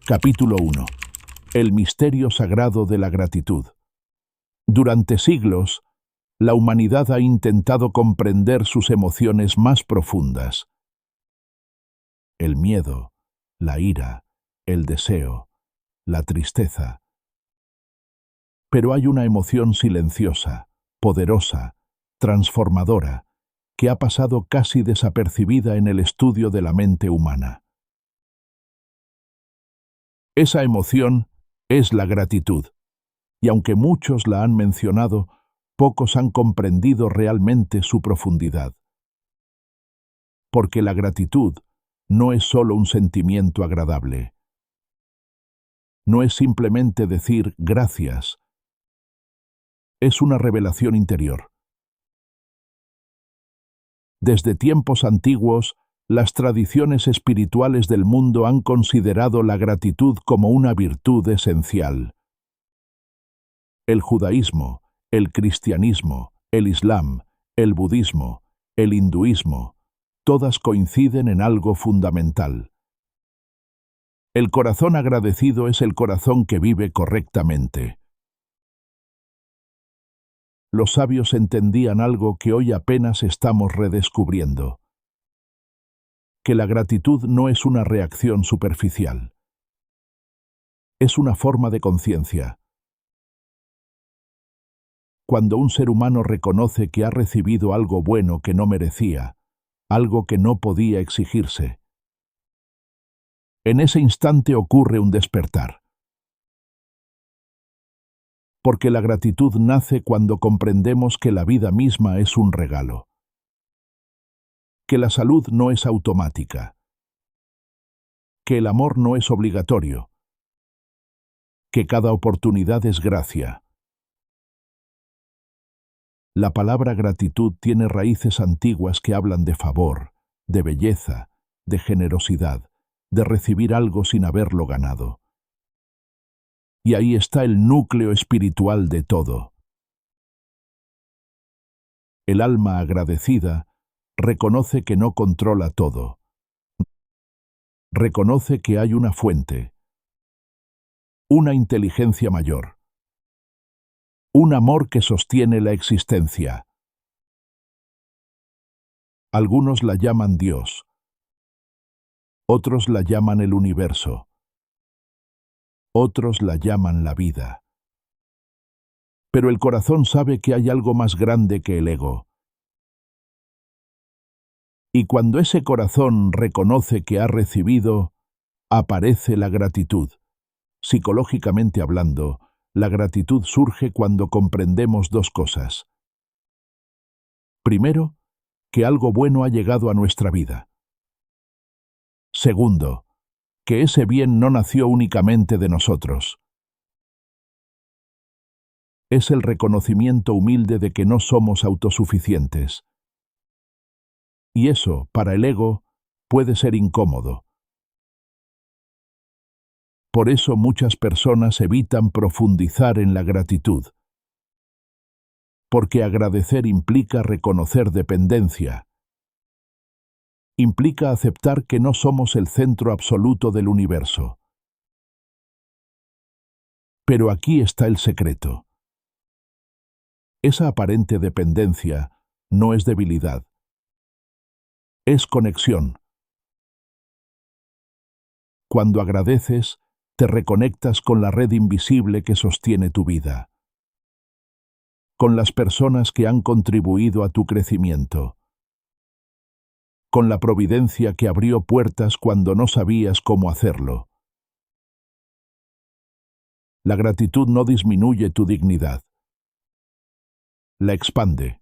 Capítulo 1. El misterio sagrado de la gratitud. Durante siglos, la humanidad ha intentado comprender sus emociones más profundas. El miedo, la ira, el deseo, la tristeza. Pero hay una emoción silenciosa, poderosa, transformadora, que ha pasado casi desapercibida en el estudio de la mente humana. Esa emoción es la gratitud, y aunque muchos la han mencionado, pocos han comprendido realmente su profundidad. Porque la gratitud no es solo un sentimiento agradable. No es simplemente decir gracias. Es una revelación interior. Desde tiempos antiguos, las tradiciones espirituales del mundo han considerado la gratitud como una virtud esencial. El judaísmo, el cristianismo, el islam, el budismo, el hinduismo, todas coinciden en algo fundamental. El corazón agradecido es el corazón que vive correctamente. Los sabios entendían algo que hoy apenas estamos redescubriendo: que la gratitud no es una reacción superficial. Es una forma de conciencia. Cuando un ser humano reconoce que ha recibido algo bueno que no merecía, algo que no podía exigirse, en ese instante ocurre un despertar. Porque la gratitud nace cuando comprendemos que la vida misma es un regalo. Que la salud no es automática. Que el amor no es obligatorio. Que cada oportunidad es gracia. La palabra gratitud tiene raíces antiguas que hablan de favor, de belleza, de generosidad, de recibir algo sin haberlo ganado. Y ahí está el núcleo espiritual de todo. El alma agradecida reconoce que no controla todo. Reconoce que hay una fuente, una inteligencia mayor, un amor que sostiene la existencia. Algunos la llaman Dios, otros la llaman el universo, otros la llaman la vida. Pero el corazón sabe que hay algo más grande que el ego. Y cuando ese corazón reconoce que ha recibido, aparece la gratitud. Psicológicamente hablando, la gratitud surge cuando comprendemos dos cosas. Primero, que algo bueno ha llegado a nuestra vida. Segundo, que ese bien no nació únicamente de nosotros. Es el reconocimiento humilde de que no somos autosuficientes. Y eso, para el ego, puede ser incómodo. Por eso muchas personas evitan profundizar en la gratitud. Porque agradecer implica reconocer dependencia. Implica aceptar que no somos el centro absoluto del universo. Pero aquí está el secreto. Esa aparente dependencia no es debilidad. Es conexión. Cuando agradeces, te reconectas con la red invisible que sostiene tu vida. Con las personas que han contribuido a tu crecimiento. Con la providencia que abrió puertas cuando no sabías cómo hacerlo. La gratitud no disminuye tu dignidad. La expande.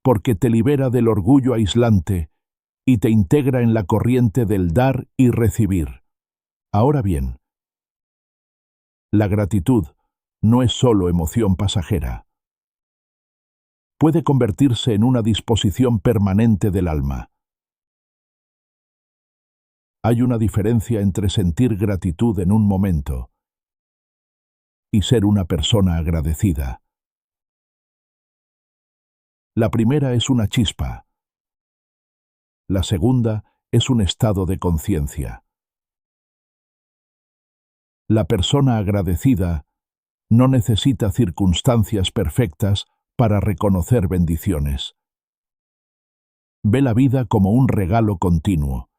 Porque te libera del orgullo aislante y te integra en la corriente del dar y recibir. Ahora bien, la gratitud no es solo emoción pasajera. Puede convertirse en una disposición permanente del alma. Hay una diferencia entre sentir gratitud en un momento y ser una persona agradecida. La primera es una chispa. La segunda es un estado de conciencia. La persona agradecida no necesita circunstancias perfectas para reconocer bendiciones. Ve la vida como un regalo continuo.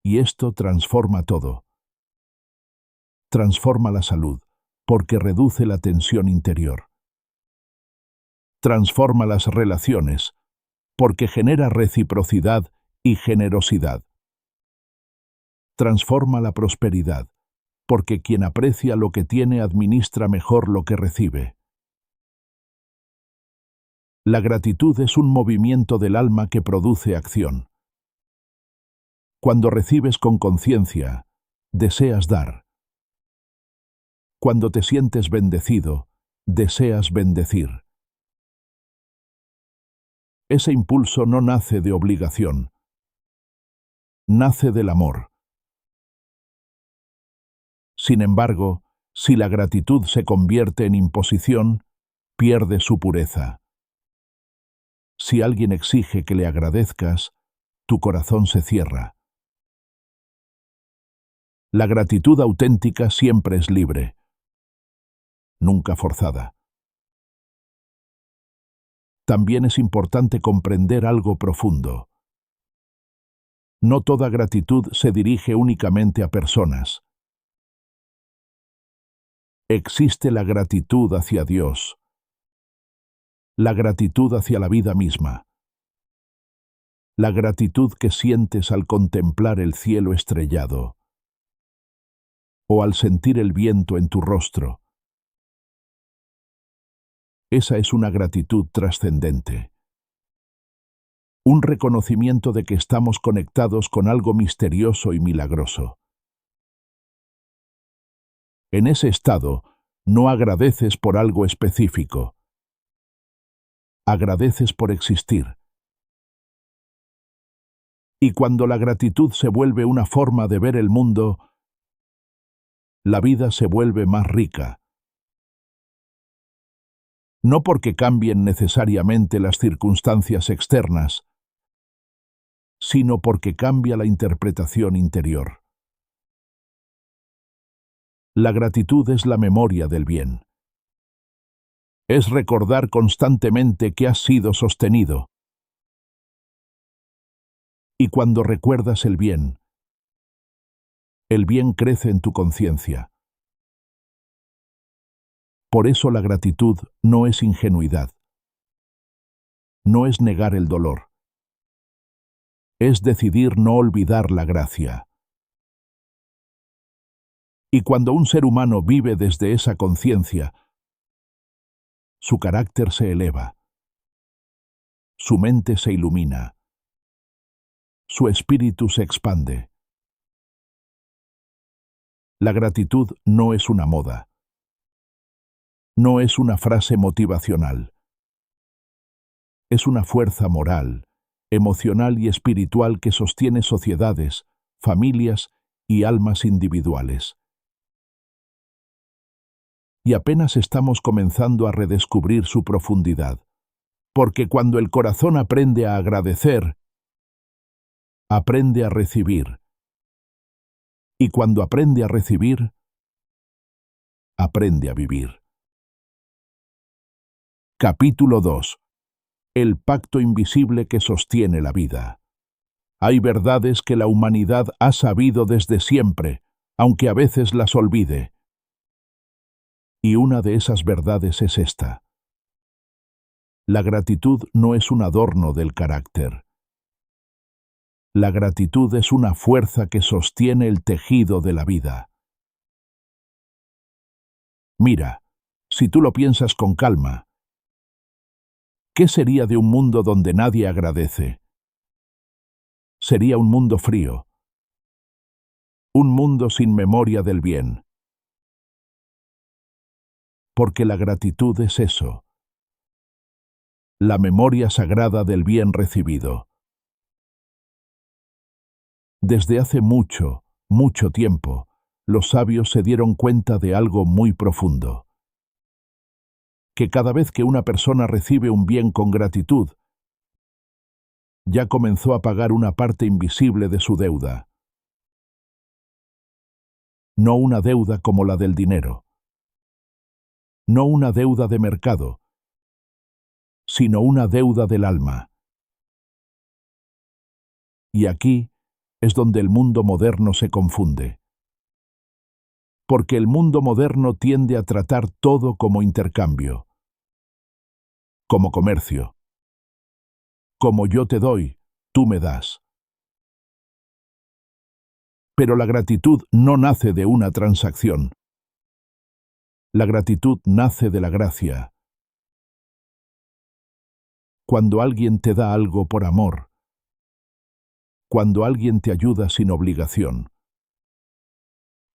Y esto transforma todo. Transforma la salud, porque reduce la tensión interior. Transforma las relaciones, porque genera reciprocidad y generosidad. Transforma la prosperidad, porque quien aprecia lo que tiene administra mejor lo que recibe. La gratitud es un movimiento del alma que produce acción. Cuando recibes con conciencia, deseas dar. Cuando te sientes bendecido, deseas bendecir. Ese impulso no nace de obligación, nace del amor. Sin embargo, si la gratitud se convierte en imposición, pierde su pureza. Si alguien exige que le agradezcas, tu corazón se cierra. La gratitud auténtica siempre es libre, nunca forzada. También es importante comprender algo profundo. No toda gratitud se dirige únicamente a personas. Existe la gratitud hacia Dios, la gratitud hacia la vida misma, la gratitud que sientes al contemplar el cielo estrellado o al sentir el viento en tu rostro. Esa es una gratitud trascendente. Un reconocimiento de que estamos conectados con algo misterioso y milagroso. En ese estado, no agradeces por algo específico. Agradeces por existir. Y cuando la gratitud se vuelve una forma de ver el mundo, la vida se vuelve más rica. No porque cambien necesariamente las circunstancias externas, sino porque cambia la interpretación interior. La gratitud es la memoria del bien. Es recordar constantemente que has sido sostenido. Y cuando recuerdas el bien crece en tu conciencia. Por eso la gratitud no es ingenuidad. No es negar el dolor. Es decidir no olvidar la gracia. Y cuando un ser humano vive desde esa conciencia, su carácter se eleva, su mente se ilumina, su espíritu se expande. La gratitud no es una moda, no es una frase motivacional. Es una fuerza moral, emocional y espiritual que sostiene sociedades, familias y almas individuales. Y apenas estamos comenzando a redescubrir su profundidad, porque cuando el corazón aprende a agradecer, aprende a recibir. Y cuando aprende a recibir, aprende a vivir. Capítulo 2. El pacto invisible que sostiene la vida. Hay verdades que la humanidad ha sabido desde siempre, aunque a veces las olvide. Y una de esas verdades es esta. La gratitud no es un adorno del carácter. La gratitud es una fuerza que sostiene el tejido de la vida. Mira, si tú lo piensas con calma, ¿qué sería de un mundo donde nadie agradece? Sería un mundo frío. Un mundo sin memoria del bien. Porque la gratitud es eso. La memoria sagrada del bien recibido. Desde hace mucho, mucho tiempo, los sabios se dieron cuenta de algo muy profundo. Que cada vez que una persona recibe un bien con gratitud, ya comenzó a pagar una parte invisible de su deuda. no una deuda como la del dinero, no una deuda de mercado, sino una deuda del alma. Y aquí es donde el mundo moderno se confunde. Porque el mundo moderno tiende a tratar todo como intercambio, como comercio. Como yo te doy, tú me das. Pero la gratitud no nace de una transacción. La gratitud nace de la gracia. Cuando alguien te da algo por amor, cuando alguien te ayuda sin obligación,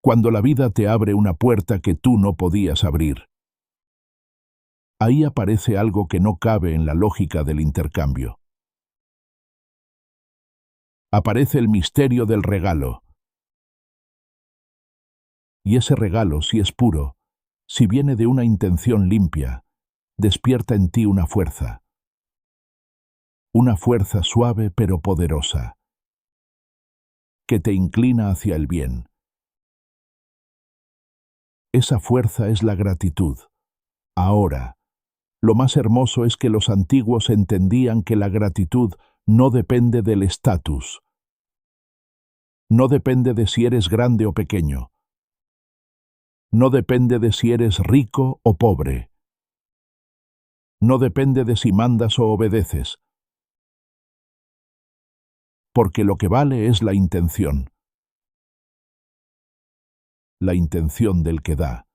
cuando la vida te abre una puerta que tú no podías abrir, ahí aparece algo que no cabe en la lógica del intercambio. Aparece el misterio del regalo. Y ese regalo, si es puro, si viene de una intención limpia, despierta en ti una fuerza suave pero poderosa, que te inclina hacia el bien. Esa fuerza es la gratitud. Ahora, lo más hermoso es que los antiguos entendían que la gratitud no depende del estatus, no depende de si eres grande o pequeño, no depende de si eres rico o pobre, no depende de si mandas o obedeces, porque lo que vale es la intención del que da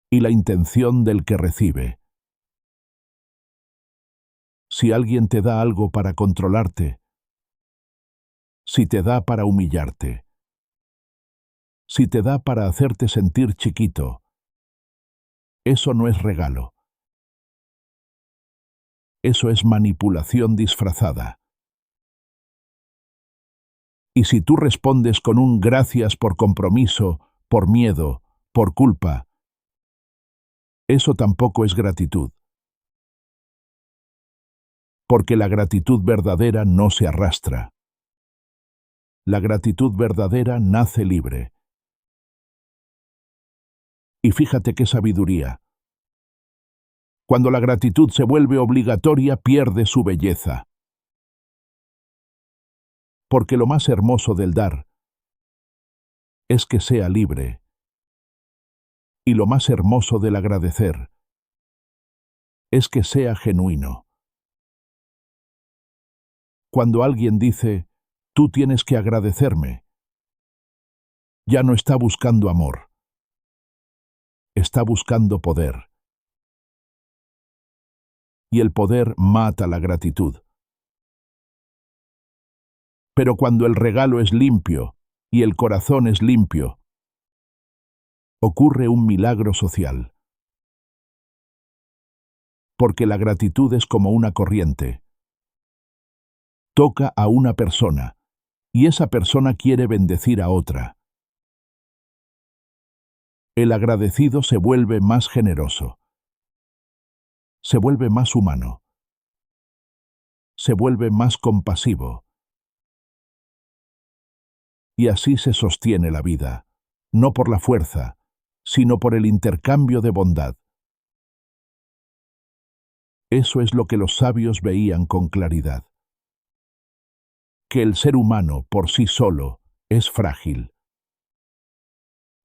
y la intención del que recibe. Si alguien te da algo para controlarte, si te da para humillarte, si te da para hacerte sentir chiquito, eso no es regalo. Eso es manipulación disfrazada. Y si tú respondes con un gracias por compromiso, por miedo, por culpa, eso tampoco es gratitud. Porque la gratitud verdadera no se arrastra. La gratitud verdadera nace libre. Y fíjate qué sabiduría. Cuando la gratitud se vuelve obligatoria, pierde su belleza. Porque lo más hermoso del dar es que sea libre. Y lo más hermoso del agradecer es que sea genuino. Cuando alguien dice, tú tienes que agradecerme, ya no está buscando amor. Está buscando poder. Y el poder mata la gratitud. Pero cuando el regalo es limpio y el corazón es limpio, ocurre un milagro social. Porque la gratitud es como una corriente. Toca a una persona, y esa persona quiere bendecir a otra. El agradecido se vuelve más generoso. Se vuelve más humano. Se vuelve más compasivo. Y así se sostiene la vida, no por la fuerza, sino por el intercambio de bondad. Eso es lo que los sabios veían con claridad. Que el ser humano por sí solo es frágil.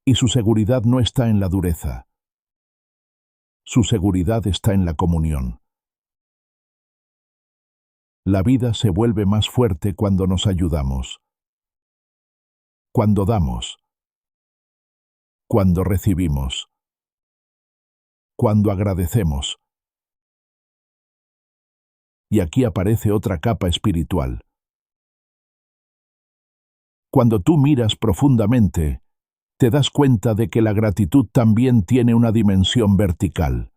Y su seguridad no está en la dureza. Su seguridad está en la comunión. La vida se vuelve más fuerte cuando nos ayudamos. Cuando damos. Cuando recibimos. Cuando agradecemos. Y aquí aparece otra capa espiritual. Cuando tú miras profundamente, te das cuenta de que la gratitud también tiene una dimensión vertical.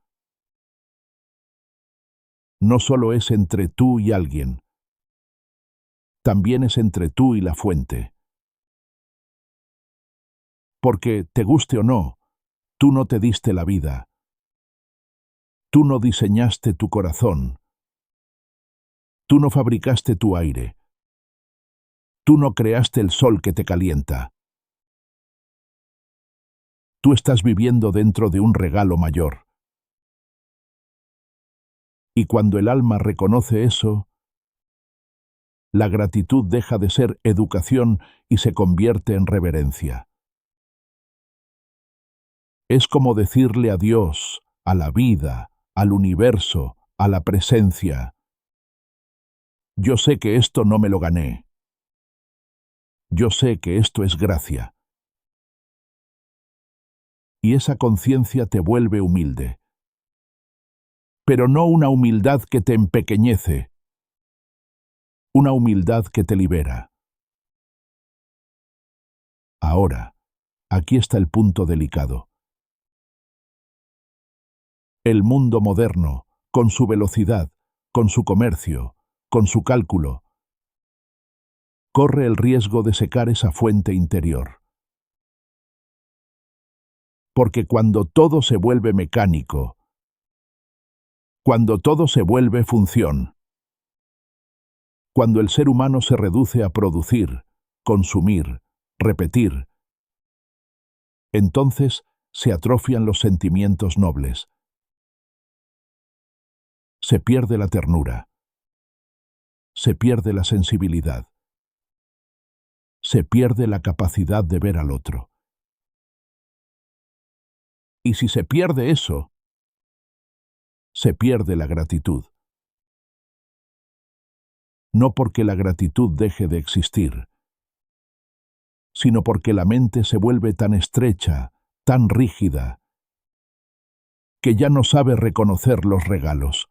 No solo es entre tú y alguien, también es entre tú y la fuente. Porque, te guste o no, tú no te diste la vida. Tú no diseñaste tu corazón. Tú no fabricaste tu aire. Tú no creaste el sol que te calienta. Tú estás viviendo dentro de un regalo mayor. Y cuando el alma reconoce eso, la gratitud deja de ser educación y se convierte en reverencia. Es como decirle a Dios, a la vida, al universo, a la presencia: yo sé que esto no me lo gané. Yo sé que esto es gracia. Y esa conciencia te vuelve humilde. Pero no una humildad que te empequeñece, una humildad que te libera. Ahora, aquí está el punto delicado. El mundo moderno, con su velocidad, con su comercio, con su cálculo, corre el riesgo de secar esa fuente interior. Porque cuando todo se vuelve mecánico, cuando todo se vuelve función, cuando el ser humano se reduce a producir, consumir, repetir, entonces se atrofian los sentimientos nobles. Se pierde la ternura. Se pierde la sensibilidad. Se pierde la capacidad de ver al otro. Y si se pierde eso, se pierde la gratitud. No porque la gratitud deje de existir, sino porque la mente se vuelve tan estrecha, tan rígida, que ya no sabe reconocer los regalos.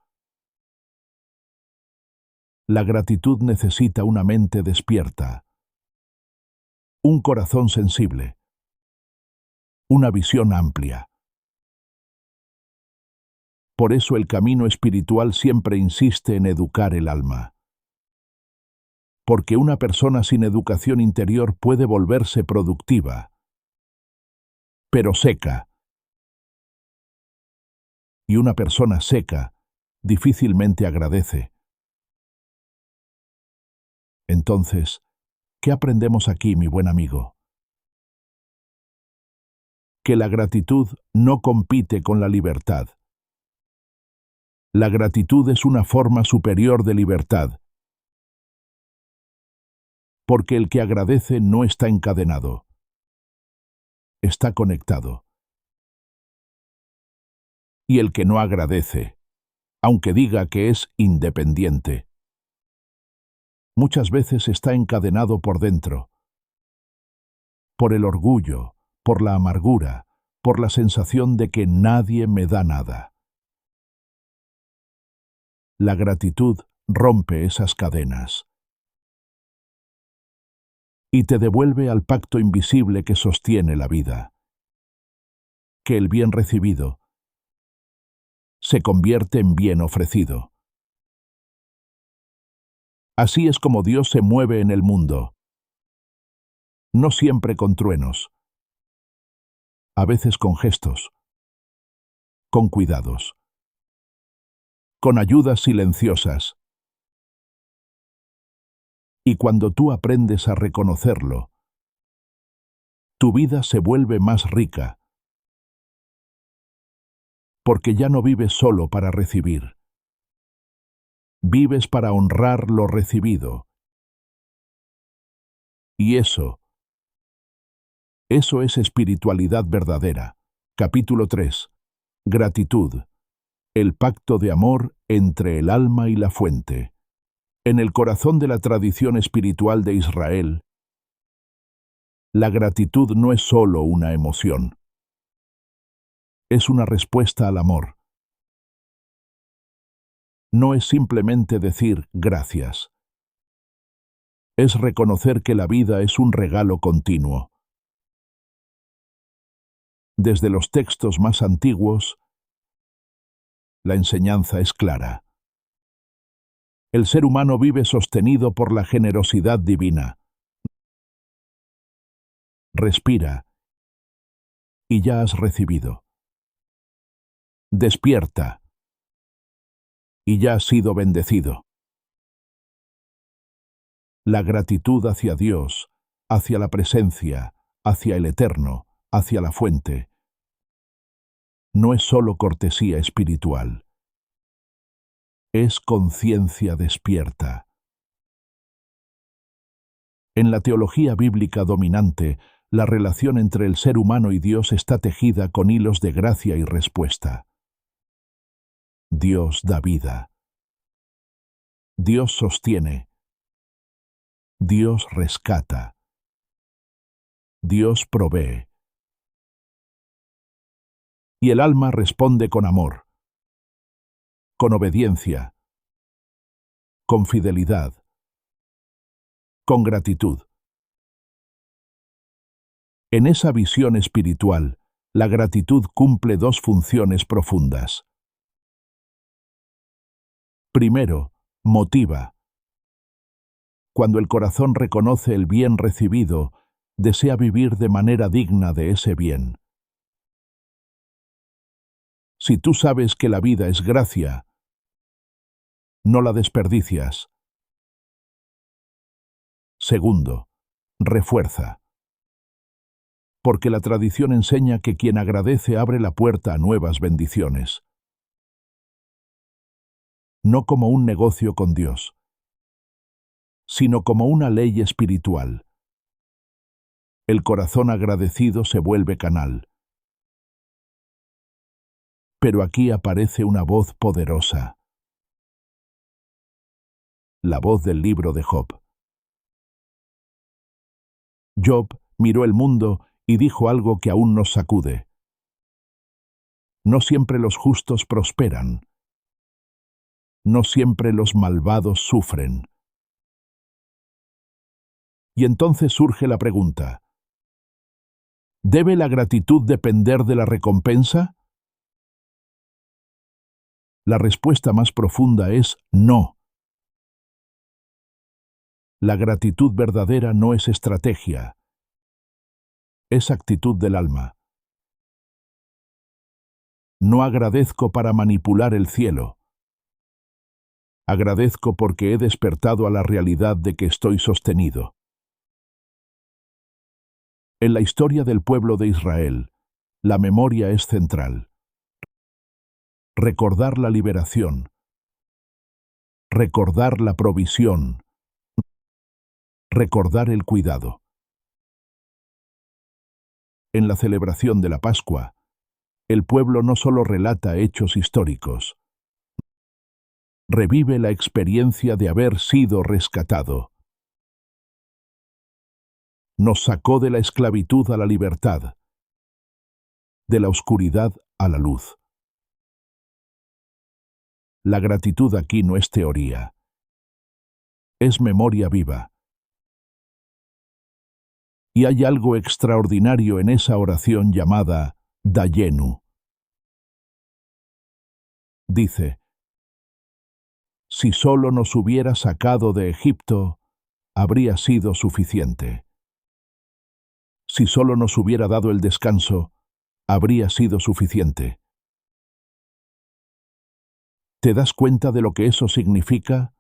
La gratitud necesita una mente despierta, un corazón sensible, una visión amplia. Por eso el camino espiritual siempre insiste en educar el alma. Porque una persona sin educación interior puede volverse productiva, pero seca. Y una persona seca difícilmente agradece. Entonces, ¿qué aprendemos aquí, mi buen amigo? Que la gratitud no compite con la libertad. La gratitud es una forma superior de libertad. Porque el que agradece no está encadenado. Está conectado. Y el que no agradece, aunque diga que es independiente, muchas veces está encadenado por dentro. Por el orgullo, por la amargura, por la sensación de que nadie me da nada. La gratitud rompe esas cadenas y te devuelve al pacto invisible que sostiene la vida. Que el bien recibido se convierte en bien ofrecido. Así es como Dios se mueve en el mundo. No siempre con truenos, a veces con gestos, con cuidados, con ayudas silenciosas. Y cuando tú aprendes a reconocerlo, tu vida se vuelve más rica, porque ya no vives solo para recibir. Vives para honrar lo recibido. Y eso es espiritualidad verdadera. Capítulo 3. Gratitud. El pacto de amor entre el alma y la fuente. En el corazón de la tradición espiritual de Israel, la gratitud no es solo una emoción. Es una respuesta al amor. No es simplemente decir gracias. Es reconocer que la vida es un regalo continuo. Desde los textos más antiguos, la enseñanza es clara. El ser humano vive sostenido por la generosidad divina. Respira y ya has recibido. Despierta y ya has sido bendecido. La gratitud hacia Dios, hacia la presencia, hacia el eterno, hacia la fuente, no es sólo cortesía espiritual, es conciencia despierta. En la teología bíblica dominante, la relación entre el ser humano y Dios está tejida con hilos de gracia y respuesta. Dios da vida. Dios sostiene. Dios rescata. Dios provee. Y el alma responde con amor, con obediencia, con fidelidad, con gratitud. En esa visión espiritual, la gratitud cumple dos funciones profundas. Primero, motiva. Cuando el corazón reconoce el bien recibido, desea vivir de manera digna de ese bien. Si tú sabes que la vida es gracia, no la desperdicias. Segundo, refuerza. Porque la tradición enseña que quien agradece abre la puerta a nuevas bendiciones. No como un negocio con Dios, sino como una ley espiritual. El corazón agradecido se vuelve canal. Pero aquí aparece una voz poderosa. La voz del libro de Job. Job miró el mundo y dijo algo que aún nos sacude. No siempre los justos prosperan. No siempre los malvados sufren. Y entonces surge la pregunta: ¿debe la gratitud depender de la recompensa? La respuesta más profunda es no. La gratitud verdadera no es estrategia, es actitud del alma. No agradezco para manipular el cielo. Agradezco porque he despertado a la realidad de que estoy sostenido. En la historia del pueblo de Israel, la memoria es central. Recordar la liberación, recordar la provisión, recordar el cuidado. En la celebración de la Pascua, el pueblo no solo relata hechos históricos, revive la experiencia de haber sido rescatado. Nos sacó de la esclavitud a la libertad, de la oscuridad a la luz. La gratitud aquí no es teoría, es memoria viva. Y hay algo extraordinario en esa oración llamada Dayenu. Dice: si solo nos hubiera sacado de Egipto, habría sido suficiente. Si solo nos hubiera dado el descanso, habría sido suficiente. ¿Te das cuenta de lo que eso significa?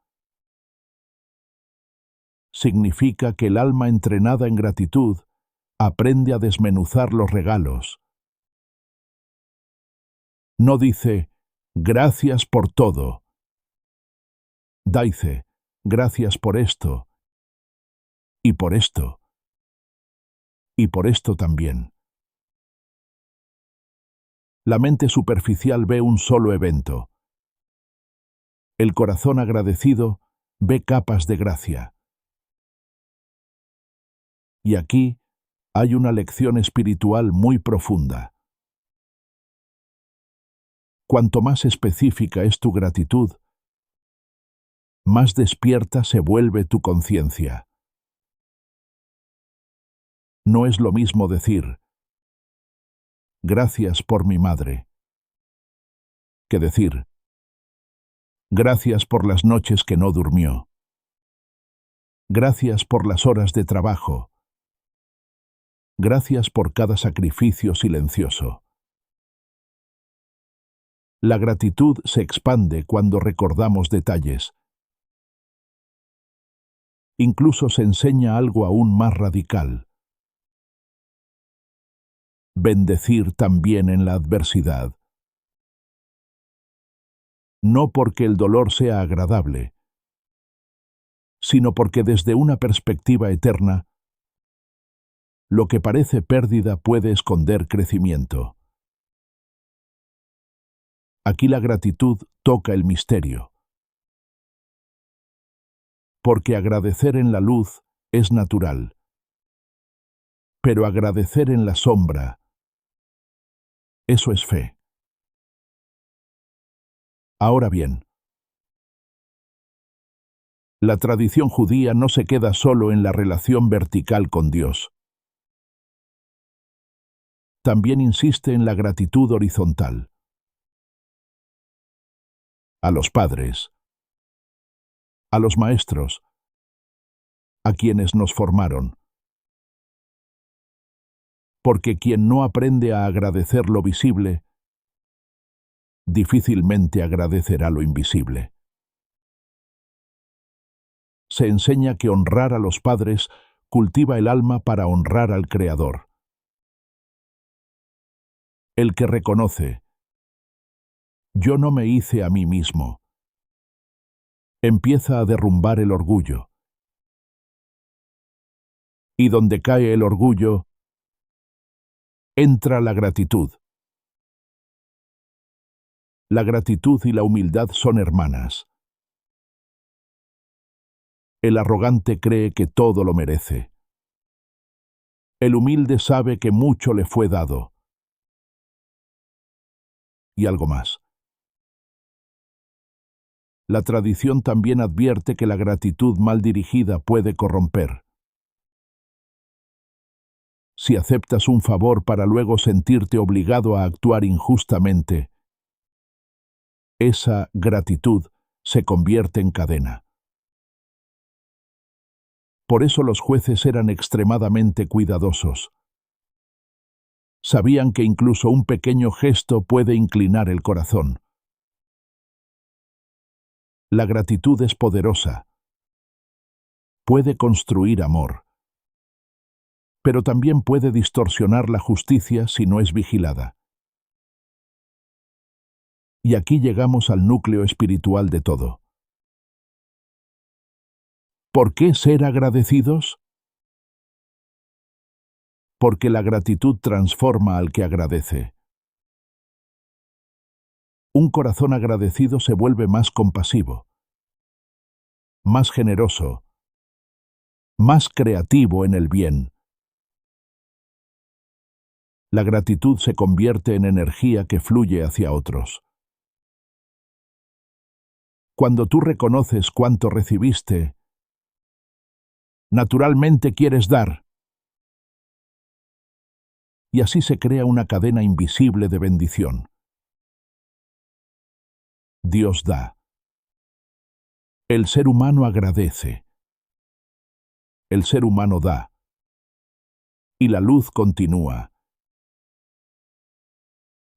Significa que el alma entrenada en gratitud aprende a desmenuzar los regalos. No dice, gracias por todo. Dice, gracias por esto, y por esto, y por esto también. La mente superficial ve un solo evento. El corazón agradecido ve capas de gracia. Y aquí hay una lección espiritual muy profunda. Cuanto más específica es tu gratitud, más despierta se vuelve tu conciencia. No es lo mismo decir, gracias por mi madre, que decir, gracias por las noches que no durmió. Gracias por las horas de trabajo. Gracias por cada sacrificio silencioso. La gratitud se expande cuando recordamos detalles. Incluso se enseña algo aún más radical. Bendecir también en la adversidad. no porque el dolor sea agradable, sino porque desde una perspectiva eterna, lo que parece pérdida puede esconder crecimiento. Aquí la gratitud toca el misterio, porque agradecer en la luz es natural, pero agradecer en la sombra, eso es fe. Ahora bien, la tradición judía no se queda solo en la relación vertical con Dios. También insiste en la gratitud horizontal. A los padres, a los maestros, a quienes nos formaron. Porque quien no aprende a agradecer lo visible, difícilmente agradecerá lo invisible. Se enseña que honrar a los padres cultiva el alma para honrar al Creador. El que reconoce, yo no me hice a mí mismo, empieza a derrumbar el orgullo. Y donde cae el orgullo, entra la gratitud. La gratitud y la humildad son hermanas. El arrogante cree que todo lo merece. El humilde sabe que mucho le fue dado. Y algo más. La tradición también advierte que la gratitud mal dirigida puede corromper. Si aceptas un favor para luego sentirte obligado a actuar injustamente, esa gratitud se convierte en cadena. Por eso los jueces eran extremadamente cuidadosos. Sabían que incluso un pequeño gesto puede inclinar el corazón. La gratitud es poderosa. Puede construir amor, pero también puede distorsionar la justicia si no es vigilada. Y aquí llegamos al núcleo espiritual de todo. ¿Por qué ser agradecidos? Porque la gratitud transforma al que agradece. Un corazón agradecido se vuelve más compasivo, más generoso, más creativo en el bien. La gratitud se convierte en energía que fluye hacia otros. Cuando tú reconoces cuánto recibiste, naturalmente quieres dar. Y así se crea una cadena invisible de bendición. Dios da. El ser humano agradece. El ser humano da. Y la luz continúa.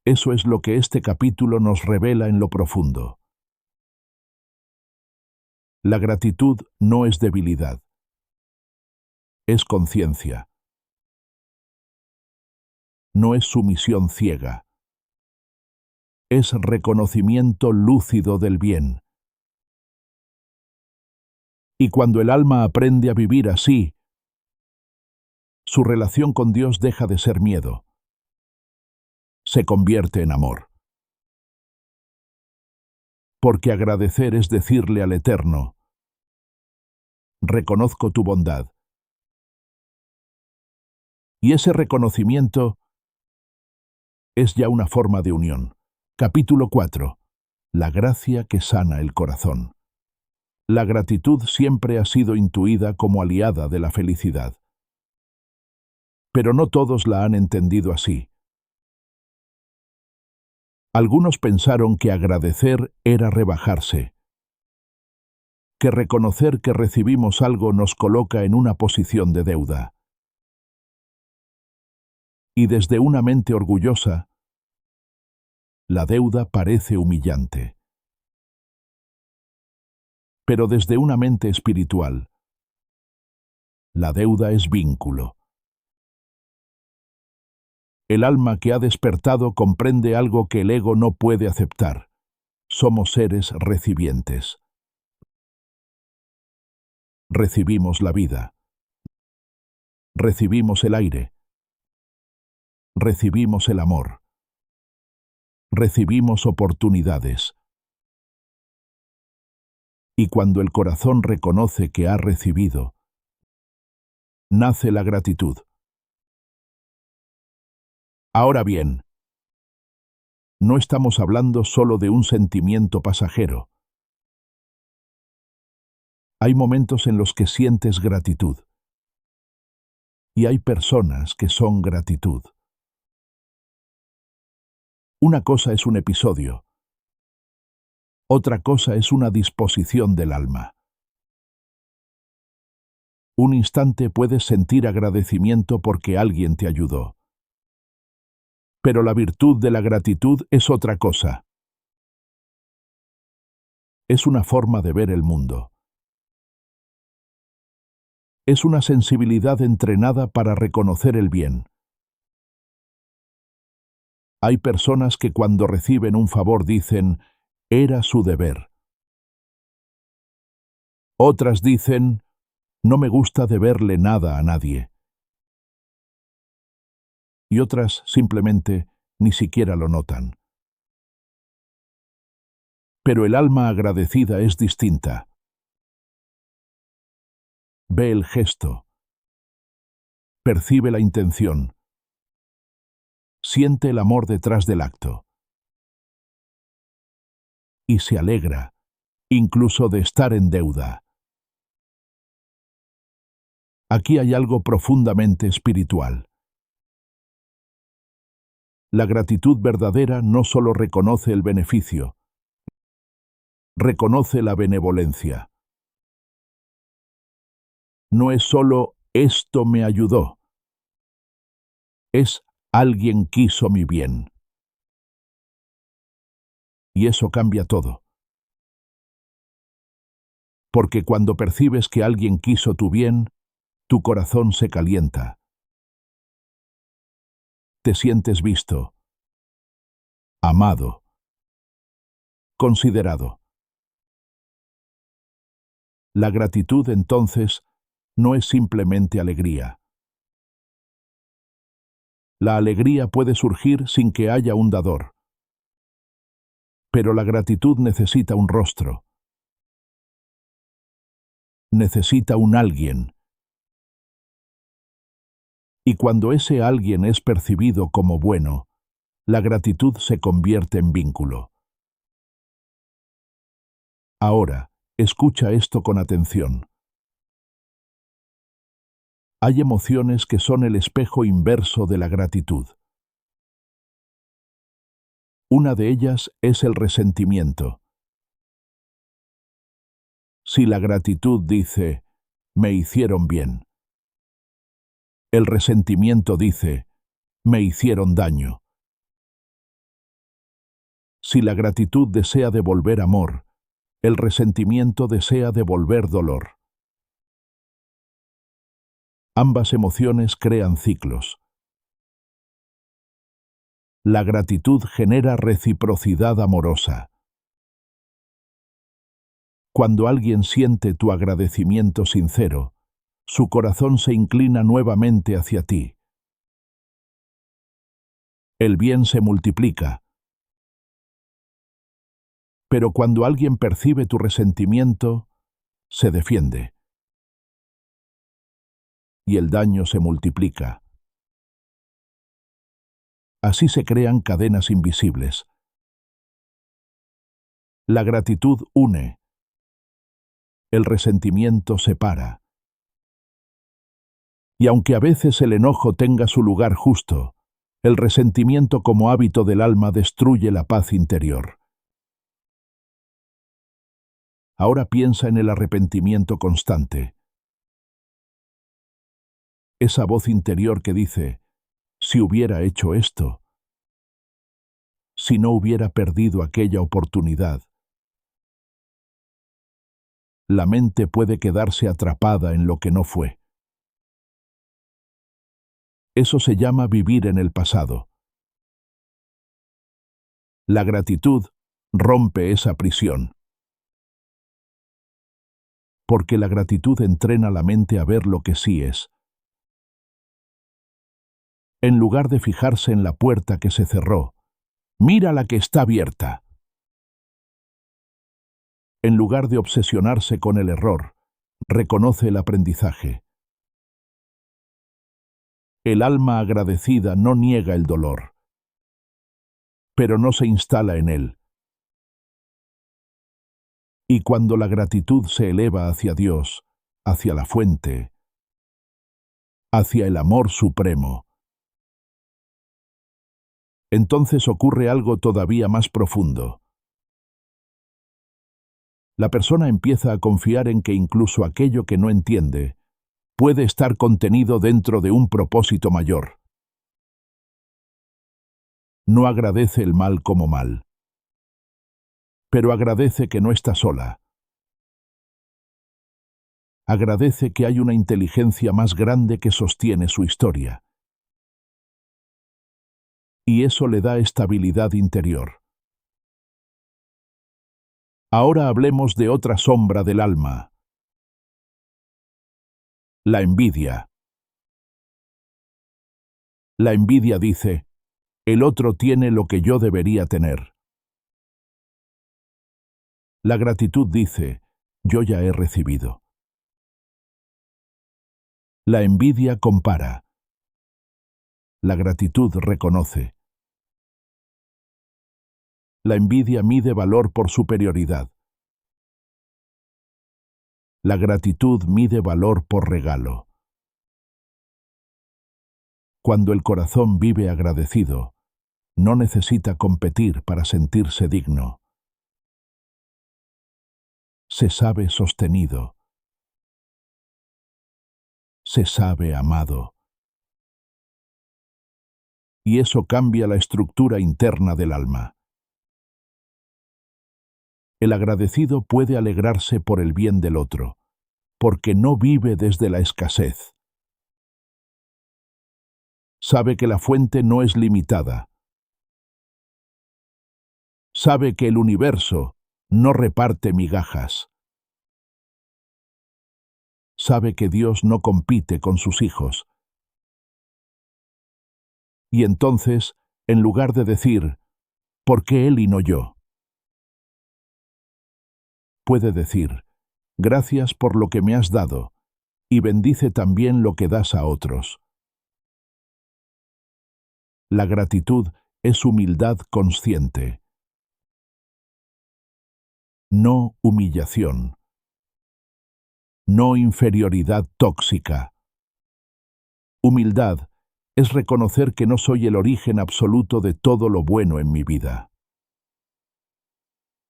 Eso es lo que este capítulo nos revela en lo profundo. La gratitud no es debilidad. Es conciencia. No es sumisión ciega. Es reconocimiento lúcido del bien. Y cuando el alma aprende a vivir así, su relación con Dios deja de ser miedo. Se convierte en amor. Porque agradecer es decirle al Eterno, reconozco tu bondad. Y ese reconocimiento es ya una forma de unión. Capítulo 4. La gracia que sana el corazón. La gratitud siempre ha sido intuida como aliada de la felicidad. Pero no todos la han entendido así. Algunos pensaron que agradecer era rebajarse, que reconocer que recibimos algo nos coloca en una posición de deuda. Y desde una mente orgullosa, la deuda parece humillante. Pero desde una mente espiritual, la deuda es vínculo. El alma que ha despertado comprende algo que el ego no puede aceptar: somos seres recipientes. Recibimos la vida. Recibimos el aire. Recibimos el amor. Recibimos oportunidades. Y cuando el corazón reconoce que ha recibido, nace la gratitud. Ahora bien, no estamos hablando solo de un sentimiento pasajero. Hay momentos en los que sientes gratitud. Y hay personas que son gratitud. Una cosa es un episodio. Otra cosa es una disposición del alma. Un instante puedes sentir agradecimiento porque alguien te ayudó. Pero la virtud de la gratitud es otra cosa. Es una forma de ver el mundo. Es una sensibilidad entrenada para reconocer el bien. Hay personas que cuando reciben un favor dicen, era su deber. Otras dicen, no me gusta deberle nada a nadie. Y otras simplemente ni siquiera lo notan. Pero el alma agradecida es distinta. Ve el gesto. Percibe la intención. Siente el amor detrás del acto. Y se alegra, incluso de estar en deuda. Aquí hay algo profundamente espiritual. La gratitud verdadera no solo reconoce el beneficio, reconoce la benevolencia. No es solo esto me ayudó. Es alguien quiso mi bien. Y eso cambia todo. Porque cuando percibes que alguien quiso tu bien, tu corazón se calienta. Te sientes visto, amado, considerado. La gratitud, entonces, no es simplemente alegría. La alegría puede surgir sin que haya un dador. Pero la gratitud necesita un rostro. Necesita un alguien. Y cuando ese alguien es percibido como bueno, la gratitud se convierte en vínculo. Ahora, escucha esto con atención. Hay emociones que son el espejo inverso de la gratitud. Una de ellas es el resentimiento. Si la gratitud dice, me hicieron bien. El resentimiento dice, me hicieron daño. Si la gratitud desea devolver amor, el resentimiento desea devolver dolor. Ambas emociones crean ciclos. La gratitud genera reciprocidad amorosa. Cuando alguien siente tu agradecimiento sincero, su corazón se inclina nuevamente hacia ti. El bien se multiplica. Pero cuando alguien percibe tu resentimiento, se defiende. Y el daño se multiplica. Así se crean cadenas invisibles. La gratitud une. El resentimiento separa. Y aunque a veces el enojo tenga su lugar justo, el resentimiento como hábito del alma destruye la paz interior. Ahora piensa en el arrepentimiento constante. Esa voz interior que dice, si hubiera hecho esto, si no hubiera perdido aquella oportunidad. La mente puede quedarse atrapada en lo que no fue. Eso se llama vivir en el pasado. La gratitud, rompe esa prisión. Porque la gratitud entrena la mente a ver lo que sí es. En lugar de fijarse en la puerta que se cerró, mira la que está abierta. En lugar de obsesionarse con el error, reconoce el aprendizaje. El alma agradecida no niega el dolor, pero no se instala en él. Y cuando la gratitud se eleva hacia Dios, hacia la fuente, hacia el amor supremo, entonces ocurre algo todavía más profundo. La persona empieza a confiar en que incluso aquello que no entiende puede estar contenido dentro de un propósito mayor. No agradece el mal como mal, pero agradece que no está sola. Agradece que hay una inteligencia más grande que sostiene su historia. Y eso le da estabilidad interior. Ahora hablemos de otra sombra del alma. La envidia. La envidia dice, el otro tiene lo que yo debería tener. La gratitud dice, yo ya he recibido. La envidia compara. La gratitud reconoce. La envidia mide valor por superioridad. La gratitud mide valor por regalo. Cuando el corazón vive agradecido, no necesita competir para sentirse digno. Se sabe sostenido. Se sabe amado. Y eso cambia la estructura interna del alma. El agradecido puede alegrarse por el bien del otro, porque no vive desde la escasez. Sabe que la fuente no es limitada. Sabe que el universo no reparte migajas. Sabe que Dios no compite con sus hijos. Y entonces, en lugar de decir, ¿por qué él y no yo?, puede decir, gracias por lo que me has dado, y bendice también lo que das a otros. La gratitud es humildad consciente. No humillación. No inferioridad tóxica. Humildad es reconocer que no soy el origen absoluto de todo lo bueno en mi vida.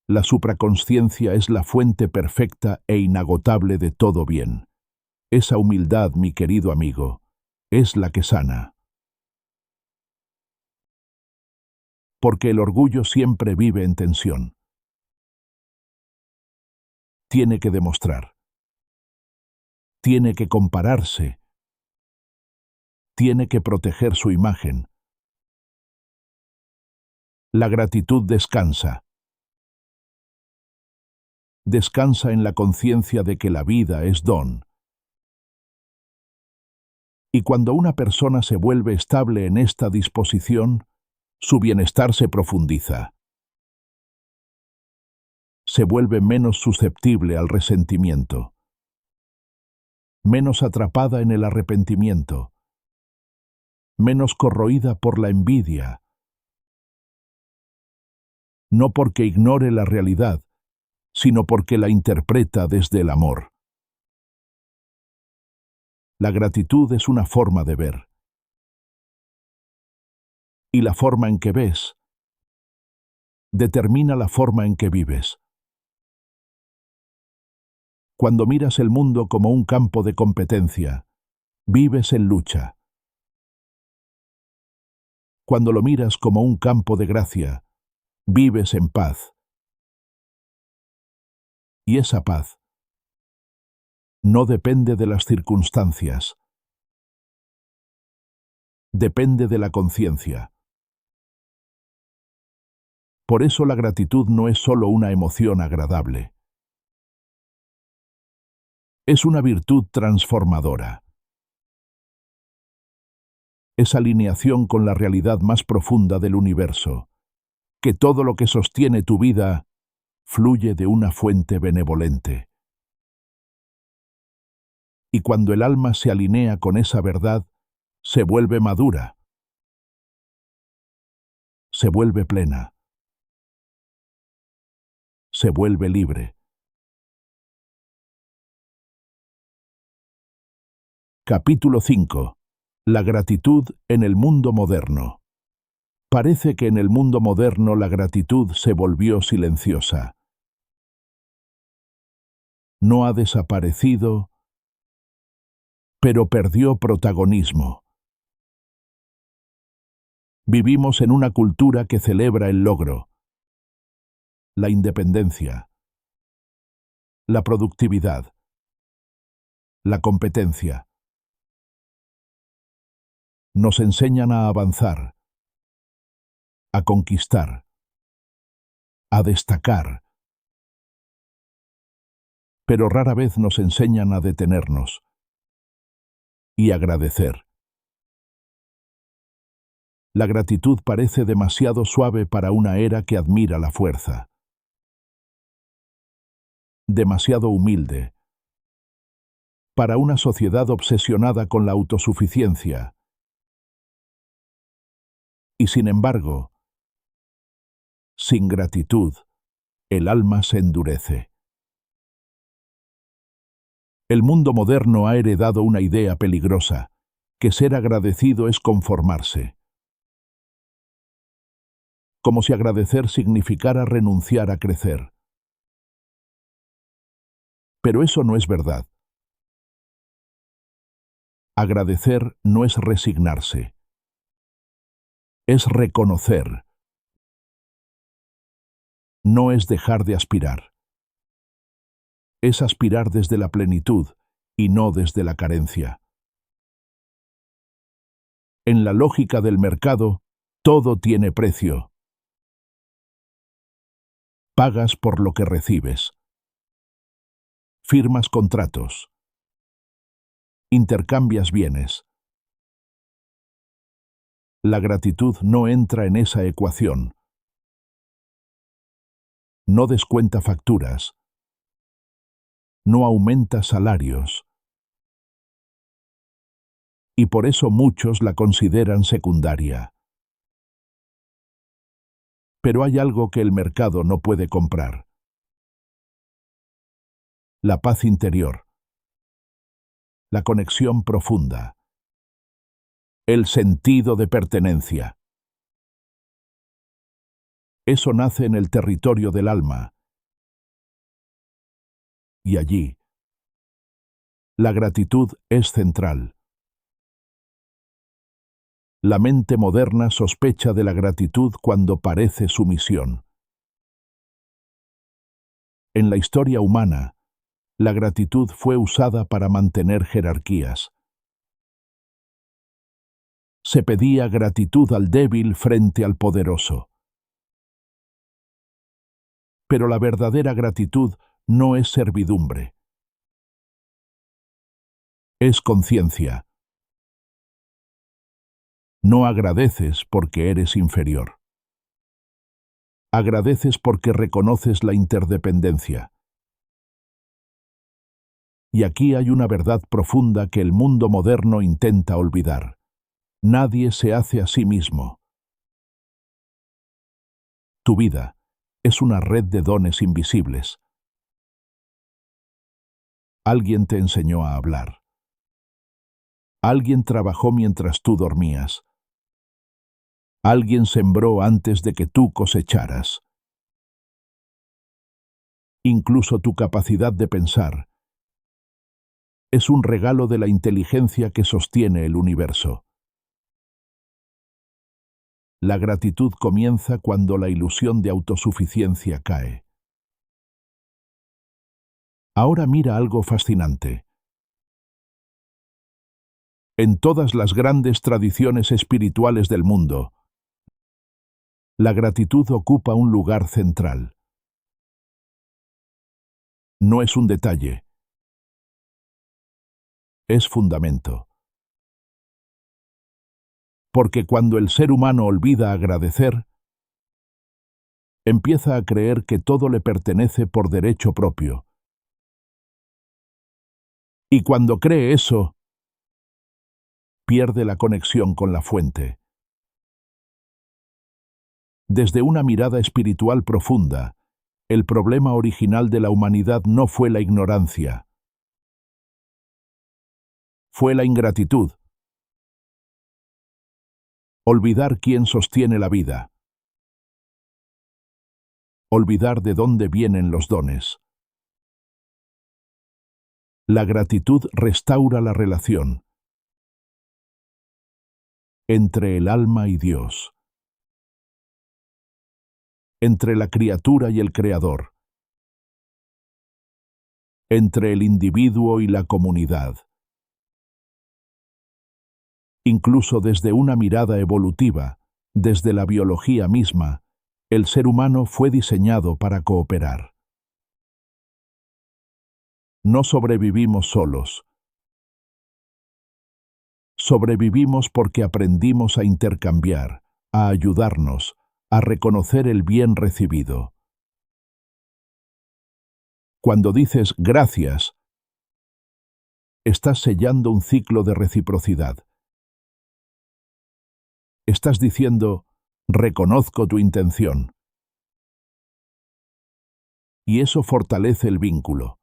La supraconsciencia es la fuente perfecta e inagotable de todo bien. Esa humildad, mi querido amigo, es la que sana. Porque el orgullo siempre vive en tensión. Tiene que demostrar. Tiene que compararse. Tiene que proteger su imagen. La gratitud descansa. Descansa en la conciencia de que la vida es don. Y cuando una persona se vuelve estable en esta disposición, su bienestar se profundiza. Se vuelve menos susceptible al resentimiento. Menos atrapada en el arrepentimiento. Menos corroída por la envidia. No porque ignore la realidad, sino porque la interpreta desde el amor. La gratitud es una forma de ver. Y la forma en que ves determina la forma en que vives. Cuando miras el mundo como un campo de competencia, vives en lucha. Cuando lo miras como un campo de gracia, vives en paz. Y esa paz no depende de las circunstancias. Depende de la conciencia. Por eso la gratitud no es solo una emoción agradable. Es una virtud transformadora. Es alineación con la realidad más profunda del universo, que todo lo que sostiene tu vida fluye de una fuente benevolente. Y cuando el alma se alinea con esa verdad, se vuelve madura, se vuelve plena, se vuelve libre. Capítulo 5. La gratitud en el mundo moderno. Parece que en el mundo moderno la gratitud se volvió silenciosa. No ha desaparecido, pero perdió protagonismo. Vivimos en una cultura que celebra el logro, la independencia, la productividad, la competencia. Nos enseñan a avanzar, a conquistar, a destacar, pero rara vez nos enseñan a detenernos y agradecer. La gratitud parece demasiado suave para una era que admira la fuerza, demasiado humilde para una sociedad obsesionada con la autosuficiencia. Y sin embargo, sin gratitud, el alma se endurece. El mundo moderno ha heredado una idea peligrosa, que ser agradecido es conformarse. Como si agradecer significara renunciar a crecer. Pero eso no es verdad. Agradecer no es resignarse. Es reconocer. No es dejar de aspirar. Es aspirar desde la plenitud y no desde la carencia. En la lógica del mercado, todo tiene precio. Pagas por lo que recibes. Firmas contratos. Intercambias bienes. La gratitud no entra en esa ecuación. No descuenta facturas. No aumenta salarios. Y por eso muchos la consideran secundaria. Pero hay algo que el mercado no puede comprar. La paz interior. La conexión profunda. El sentido de pertenencia. Eso nace en el territorio del alma. Y allí, la gratitud es central. La mente moderna sospecha de la gratitud cuando parece sumisión. En la historia humana, la gratitud fue usada para mantener jerarquías. Se pedía gratitud al débil frente al poderoso. Pero la verdadera gratitud no es servidumbre. Es conciencia. No agradeces porque eres inferior. Agradeces porque reconoces la interdependencia. Y aquí hay una verdad profunda que el mundo moderno intenta olvidar. Nadie se hace a sí mismo. Tu vida es una red de dones invisibles. Alguien te enseñó a hablar. Alguien trabajó mientras tú dormías. Alguien sembró antes de que tú cosecharas. Incluso tu capacidad de pensar es un regalo de la inteligencia que sostiene el universo. La gratitud comienza cuando la ilusión de autosuficiencia cae. Ahora mira algo fascinante. En todas las grandes tradiciones espirituales del mundo, La gratitud ocupa un lugar central. No es un detalle, es fundamento. Porque cuando el ser humano olvida agradecer, empieza a creer que todo le pertenece por derecho propio. Y cuando cree eso, pierde la conexión con la fuente. Desde una mirada espiritual profunda, el problema original de la humanidad no fue la ignorancia, fue la ingratitud. Olvidar quién sostiene la vida. Olvidar de dónde vienen los dones. La gratitud restaura la relación entre el alma y Dios, entre la criatura y el Creador, entre el individuo y la comunidad. Incluso desde una mirada evolutiva, desde la biología misma, el ser humano fue diseñado para cooperar. No sobrevivimos solos. Sobrevivimos porque aprendimos a intercambiar, a ayudarnos, a reconocer el bien recibido. Cuando dices gracias, estás sellando un ciclo de reciprocidad. Estás diciendo, reconozco tu intención. Y eso fortalece el vínculo.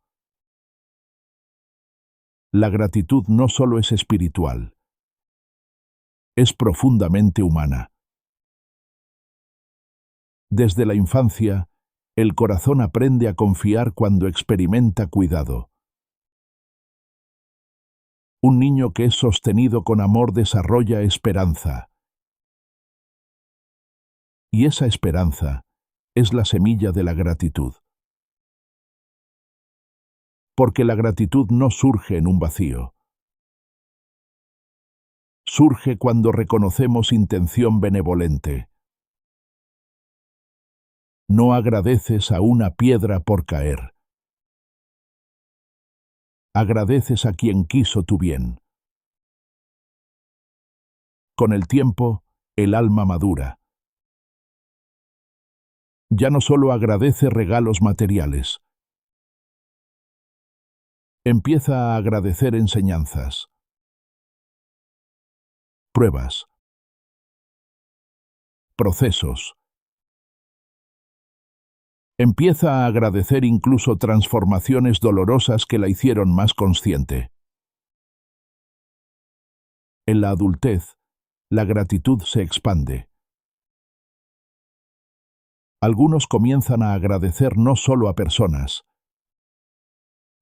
La gratitud no solo es espiritual, es profundamente humana. Desde la infancia, el corazón aprende a confiar cuando experimenta cuidado. Un niño que es sostenido con amor desarrolla esperanza. Y esa esperanza es la semilla de la gratitud. Porque la gratitud no surge en un vacío. Surge cuando reconocemos intención benevolente. No agradeces a una piedra por caer. Agradeces a quien quiso tu bien. Con el tiempo, el alma madura. Ya no solo agradece regalos materiales. Empieza a agradecer enseñanzas, pruebas, procesos. Empieza a agradecer incluso transformaciones dolorosas que la hicieron más consciente. En la adultez, la gratitud se expande. Algunos comienzan a agradecer no solo a personas,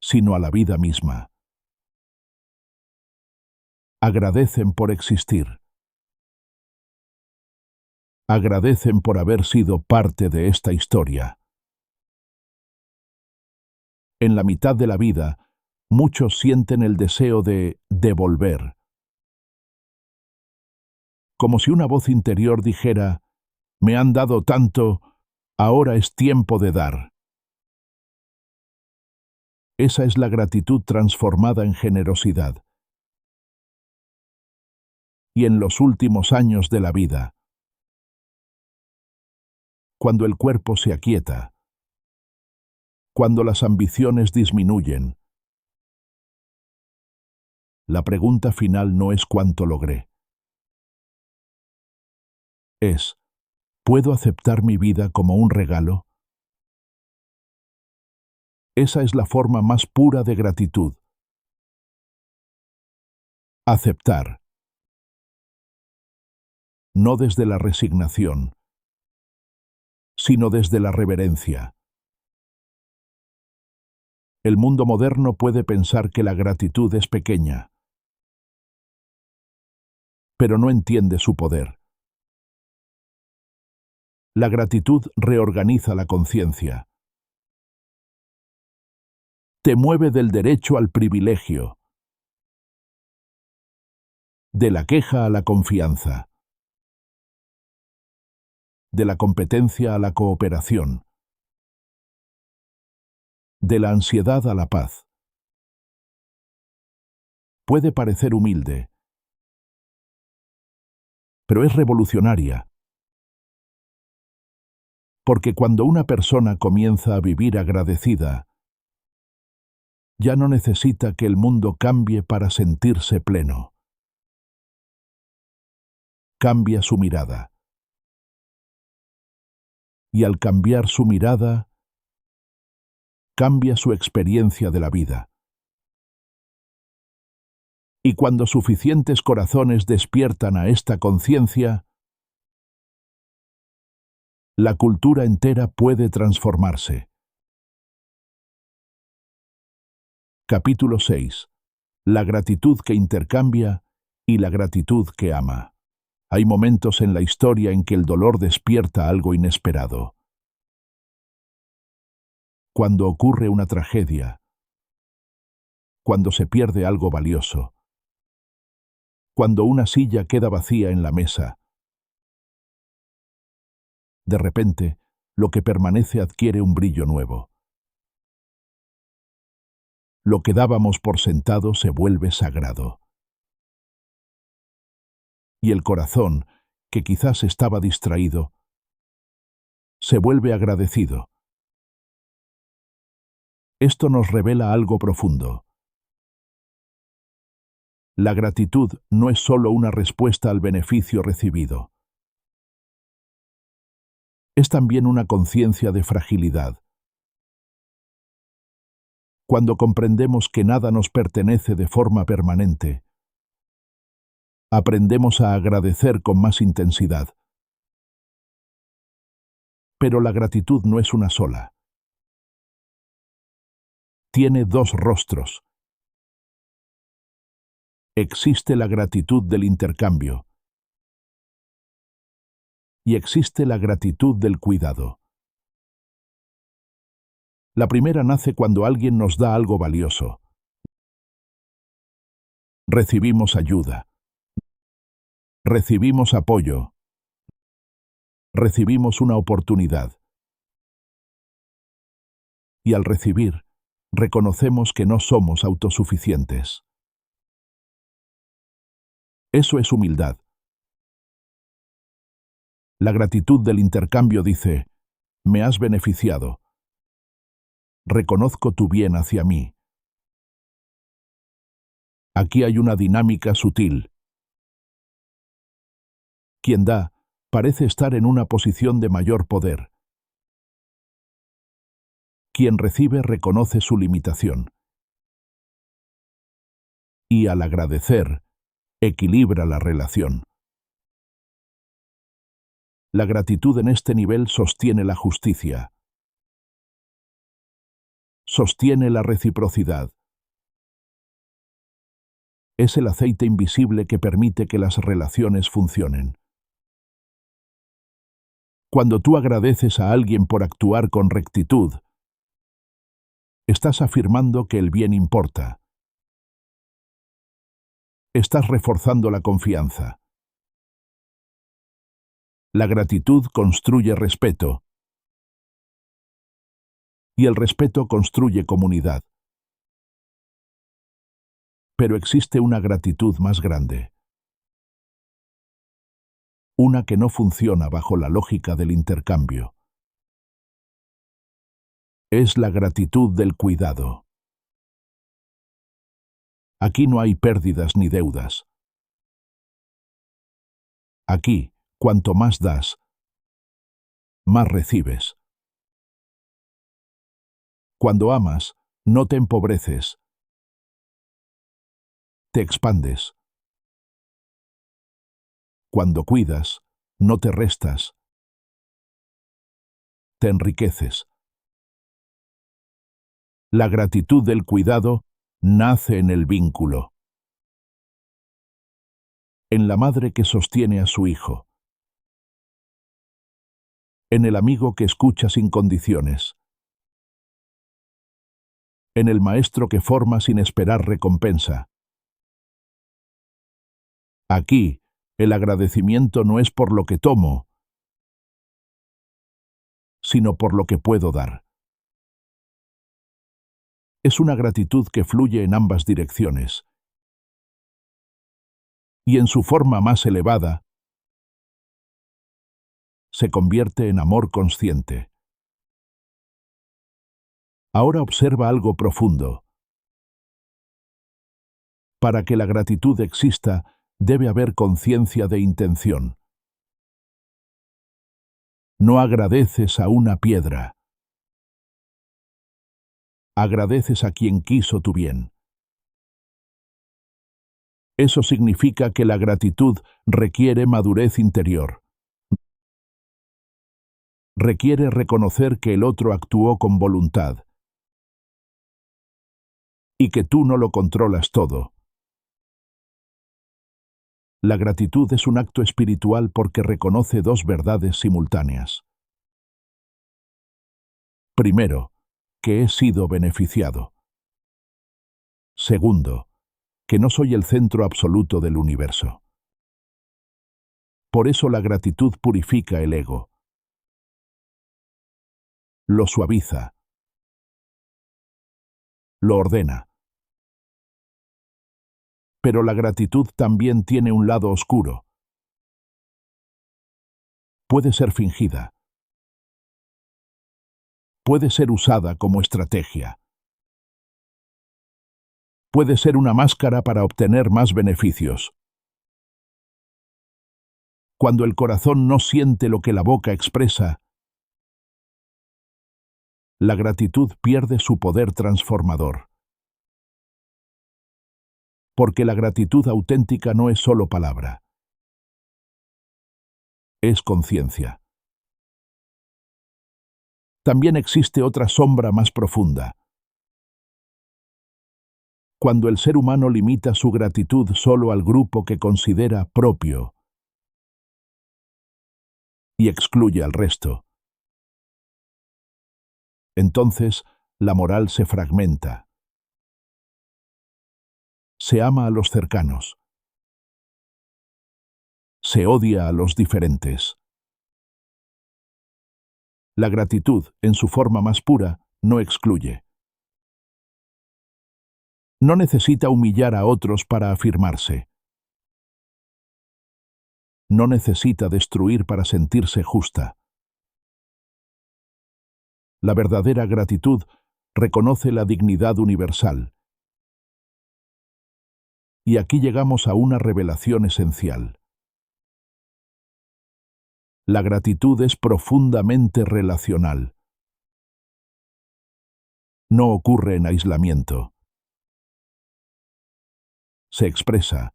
sino a la vida misma. Agradecen por existir. Agradecen por haber sido parte de esta historia. En la mitad de la vida, muchos sienten el deseo de devolver. Como si una voz interior dijera, me han dado tanto, ahora es tiempo de dar. Esa es la gratitud transformada en generosidad. Y en los últimos años de la vida, cuando el cuerpo se aquieta, cuando las ambiciones disminuyen, la pregunta final no es cuánto logré. Es, ¿puedo aceptar mi vida como un regalo? Esa es la forma más pura de gratitud. Aceptar. No desde la resignación, sino desde la reverencia. El mundo moderno puede pensar que la gratitud es pequeña, pero no entiende su poder. La gratitud reorganiza la conciencia. Te mueve del derecho al privilegio, de la queja a la confianza. de la competencia a la cooperación, de la ansiedad a la paz. Puede parecer humilde, pero es revolucionaria, porque cuando una persona comienza a vivir agradecida, ya no necesita que el mundo cambie para sentirse pleno. Cambia su mirada. Y al cambiar su mirada, cambia su experiencia de la vida. Y cuando suficientes corazones despiertan a esta conciencia, la cultura entera puede transformarse. Capítulo 6. La gratitud que intercambia y la gratitud que ama. Hay momentos en la historia en que el dolor despierta algo inesperado. Cuando ocurre una tragedia, cuando se pierde algo valioso, cuando una silla queda vacía en la mesa, de repente, lo que permanece adquiere un brillo nuevo. Lo que dábamos por sentado se vuelve sagrado. Y el corazón, que quizás estaba distraído, se vuelve agradecido. Esto nos revela algo profundo. La gratitud no es solo una respuesta al beneficio recibido. Es también una conciencia de fragilidad. Cuando comprendemos que nada nos pertenece de forma permanente, aprendemos a agradecer con más intensidad. Pero la gratitud no es una sola. Tiene dos rostros. Existe la gratitud del intercambio y existe la gratitud del cuidado. La primera nace cuando alguien nos da algo valioso. Recibimos ayuda. Recibimos apoyo. Recibimos una oportunidad. Y al recibir, reconocemos que no somos autosuficientes. Eso es humildad. La gratitud del intercambio dice, me has beneficiado. Reconozco tu bien hacia mí. Aquí hay una dinámica sutil. Quien da, parece estar en una posición de mayor poder. Quien recibe reconoce su limitación. Y al agradecer, equilibra la relación. La gratitud en este nivel sostiene la justicia. Sostiene la reciprocidad. Es el aceite invisible que permite que las relaciones funcionen. Cuando tú agradeces a alguien por actuar con rectitud, estás afirmando que el bien importa. Estás reforzando la confianza. La gratitud construye respeto. Y el respeto construye comunidad. Pero existe una gratitud más grande. Una que no funciona bajo la lógica del intercambio. Es la gratitud del cuidado. Aquí no hay pérdidas ni deudas. Aquí, cuanto más das, más recibes. Cuando amas, no te empobreces. Te expandes. Cuando cuidas, no te restas. Te enriqueces. La gratitud del cuidado nace en el vínculo. En la madre que sostiene a su hijo. En el amigo que escucha sin condiciones. En el maestro que forma sin esperar recompensa. Aquí, el agradecimiento no es por lo que tomo, sino por lo que puedo dar. Es una gratitud que fluye en ambas direcciones. Y en su forma más elevada, se convierte en amor consciente. Ahora observa algo profundo. Para que la gratitud exista, debe haber conciencia de intención. No agradeces a una piedra. Agradeces a quien quiso tu bien. Eso significa que la gratitud requiere madurez interior. Requiere reconocer que el otro actuó con voluntad y que tú no lo controlas todo. La gratitud es un acto espiritual porque reconoce dos verdades simultáneas. Primero, que he sido beneficiado. Segundo, que no soy el centro absoluto del universo. Por eso la gratitud purifica el ego. Lo suaviza. Lo ordena. Pero la gratitud también tiene un lado oscuro. Puede ser fingida. Puede ser usada como estrategia. Puede ser una máscara para obtener más beneficios. Cuando el corazón no siente lo que la boca expresa, la gratitud pierde su poder transformador. Porque la gratitud auténtica no es solo palabra. Es conciencia. También existe otra sombra más profunda. Cuando el ser humano limita su gratitud solo al grupo que considera propio y excluye al resto, entonces la moral se fragmenta. Se ama a los cercanos. Se odia a los diferentes. La gratitud, en su forma más pura, no excluye. No necesita humillar a otros para afirmarse. No necesita destruir para sentirse justa. La verdadera gratitud reconoce la dignidad universal. Y aquí llegamos a una revelación esencial. La gratitud es profundamente relacional. No ocurre en aislamiento. Se expresa.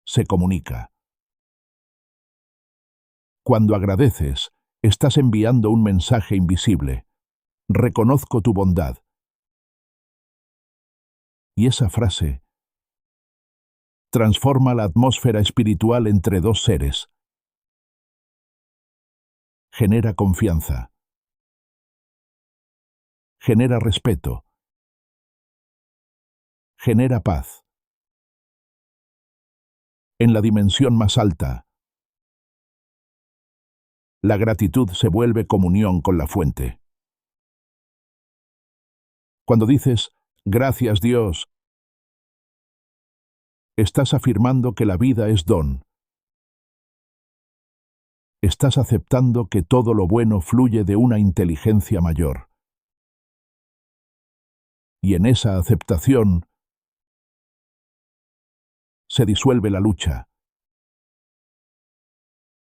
Se comunica. Cuando agradeces, estás enviando un mensaje invisible. Reconozco tu bondad. Y esa frase transforma la atmósfera espiritual entre dos seres. Genera confianza. Genera respeto. Genera paz. En la dimensión más alta, la gratitud se vuelve comunión con la fuente. Cuando dices, gracias Dios, estás afirmando que la vida es don. Estás aceptando que todo lo bueno fluye de una inteligencia mayor. Y en esa aceptación se disuelve la lucha.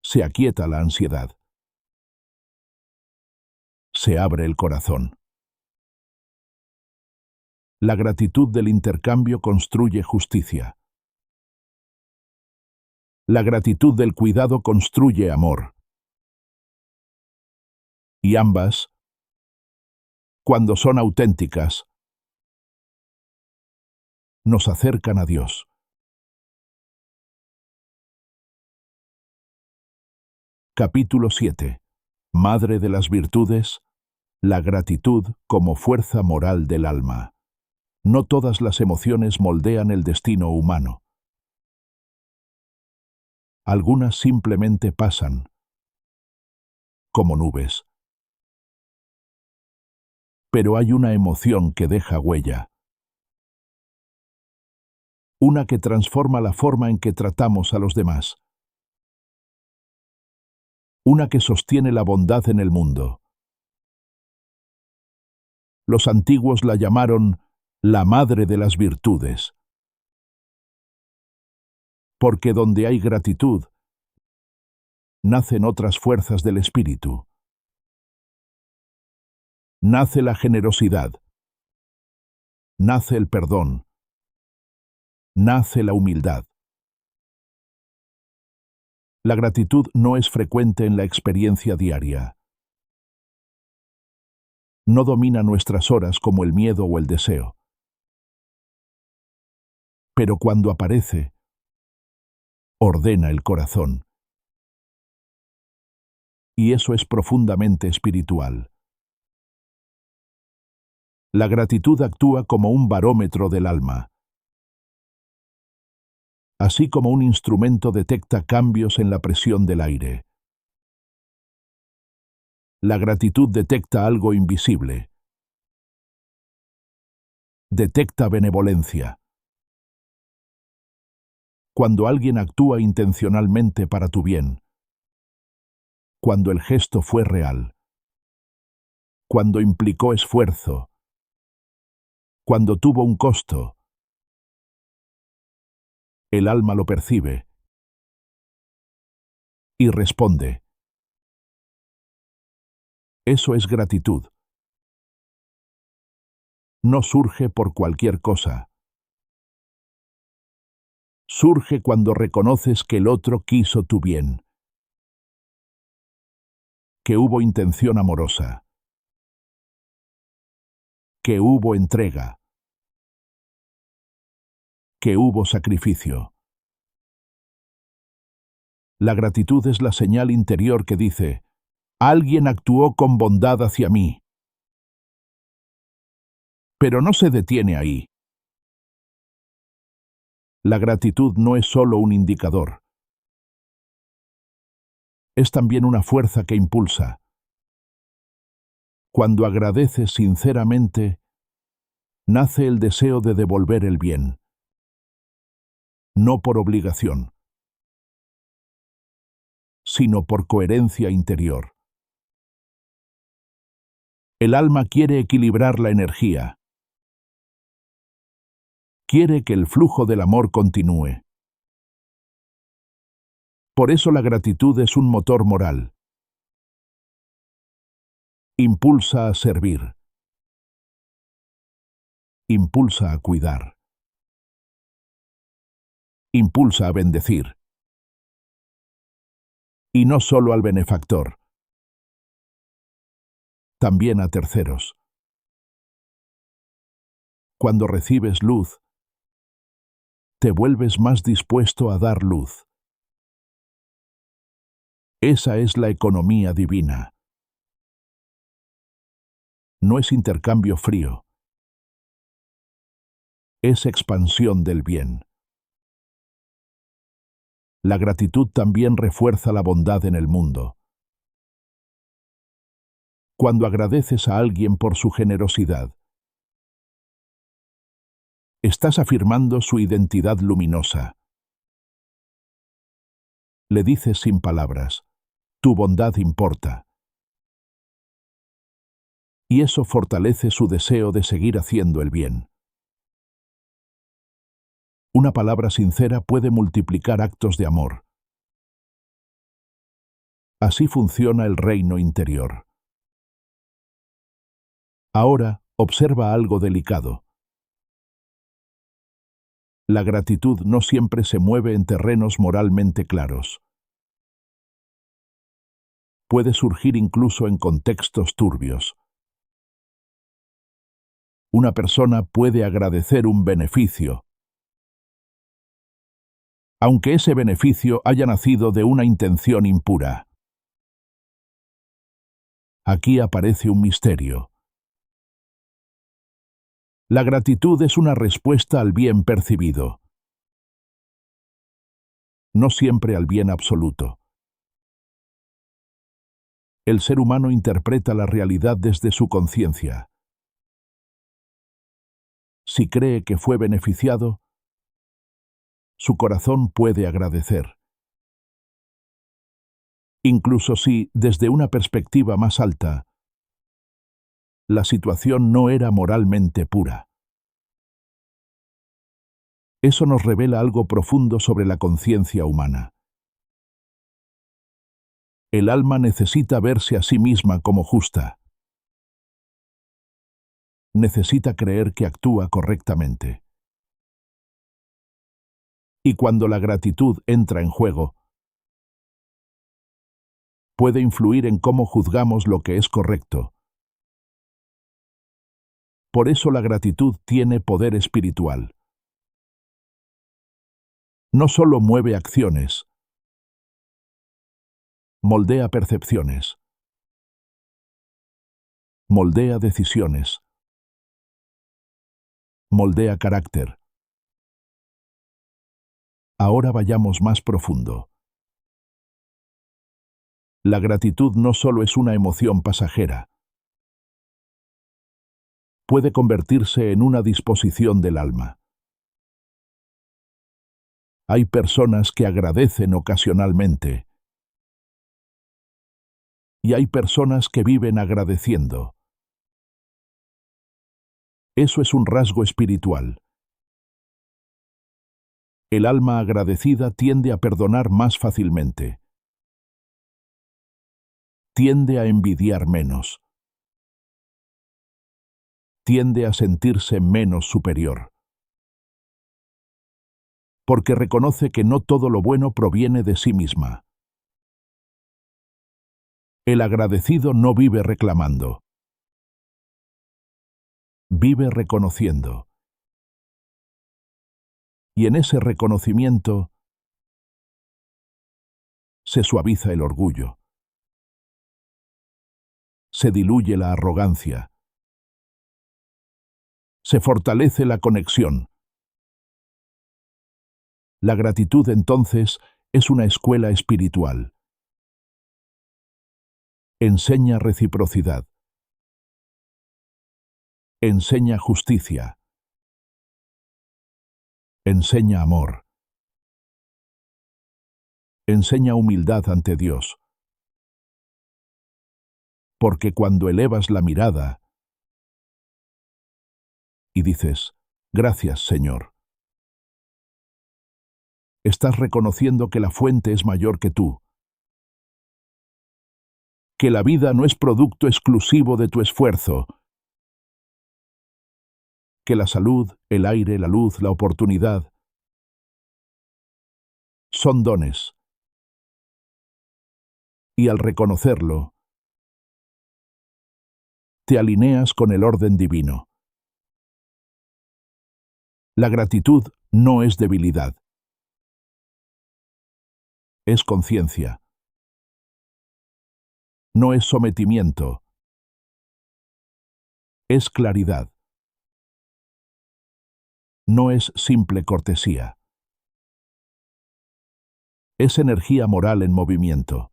Se aquieta la ansiedad. Se abre el corazón. La gratitud del intercambio construye justicia. La gratitud del cuidado construye amor. Y ambas, cuando son auténticas, nos acercan a Dios. Capítulo 7. Madre de las virtudes, la gratitud como fuerza moral del alma. No todas las emociones moldean el destino humano. Algunas simplemente pasan. como nubes. Pero hay una emoción que deja huella. Una que transforma la forma en que tratamos a los demás. Una que sostiene la bondad en el mundo. Los antiguos la llamaron la madre de las virtudes. Porque donde hay gratitud, nacen otras fuerzas del espíritu. Nace la generosidad. Nace el perdón. Nace la humildad. La gratitud no es frecuente en la experiencia diaria. No domina nuestras horas como el miedo o el deseo. Pero cuando aparece, ordena el corazón. Y eso es profundamente espiritual. La gratitud actúa como un barómetro del alma. Así como un instrumento detecta cambios en la presión del aire. La gratitud detecta algo invisible. Detecta benevolencia. Cuando alguien actúa intencionalmente para tu bien. Cuando el gesto fue real. Cuando implicó esfuerzo. Cuando tuvo un costo. El alma lo percibe. Y responde. Eso es gratitud. No surge por cualquier cosa. Surge cuando reconoces que el otro quiso tu bien. Que hubo intención amorosa. Que hubo entrega. Que hubo sacrificio. La gratitud es la señal interior que dice, alguien actuó con bondad hacia mí. Pero no se detiene ahí. La gratitud no es solo un indicador. Es también una fuerza que impulsa. Cuando agradeces sinceramente, nace el deseo de devolver el bien. No por obligación, sino por coherencia interior. El alma quiere equilibrar la energía. Quiere que el flujo del amor continúe. Por eso la gratitud es un motor moral. Impulsa a servir. Impulsa a cuidar. Impulsa a bendecir. Y no solo al benefactor, también a terceros. Cuando recibes luz, te vuelves más dispuesto a dar luz. Esa es la economía divina. No es intercambio frío. Es expansión del bien. La gratitud también refuerza la bondad en el mundo. Cuando agradeces a alguien por su generosidad, estás afirmando su identidad luminosa. Le dices sin palabras, tu bondad importa. Y eso fortalece su deseo de seguir haciendo el bien. Una palabra sincera puede multiplicar actos de amor. Así funciona el reino interior. Ahora, observa algo delicado. La gratitud no siempre se mueve en terrenos moralmente claros. Puede surgir incluso en contextos turbios. Una persona puede agradecer un beneficio, aunque ese beneficio haya nacido de una intención impura. Aquí aparece un misterio. La gratitud es una respuesta al bien percibido, no siempre al bien absoluto. El ser humano interpreta la realidad desde su conciencia. Si cree que fue beneficiado, su corazón puede agradecer. Incluso si, desde una perspectiva más alta, la situación no era moralmente pura. Eso nos revela algo profundo sobre la conciencia humana. El alma necesita verse a sí misma como justa. Necesita creer que actúa correctamente. Y cuando la gratitud entra en juego, puede influir en cómo juzgamos lo que es correcto. Por eso la gratitud tiene poder espiritual. No solo mueve acciones, moldea percepciones, moldea decisiones, moldea carácter. Ahora vayamos más profundo. La gratitud no solo es una emoción pasajera. Puede convertirse en una disposición del alma. Hay personas que agradecen ocasionalmente. Y hay personas que viven agradeciendo. Eso es un rasgo espiritual. El alma agradecida tiende a perdonar más fácilmente. Tiende a envidiar menos. Tiende a sentirse menos superior. Porque reconoce que no todo lo bueno proviene de sí misma. El agradecido no vive reclamando. Vive reconociendo. Y en ese reconocimiento se suaviza el orgullo. Se diluye la arrogancia. Se fortalece la conexión. La gratitud, entonces, es una escuela espiritual. Enseña reciprocidad. Enseña justicia. Enseña amor. Enseña humildad ante Dios. Porque cuando elevas la mirada y dices, gracias, Señor, estás reconociendo que la fuente es mayor que tú, que la vida no es producto exclusivo de tu esfuerzo, que la salud, el aire, la luz, la oportunidad son dones. Y al reconocerlo, te alineas con el orden divino. La gratitud no es debilidad. Es conciencia. No es sometimiento. Es claridad. No es simple cortesía. Es energía moral en movimiento.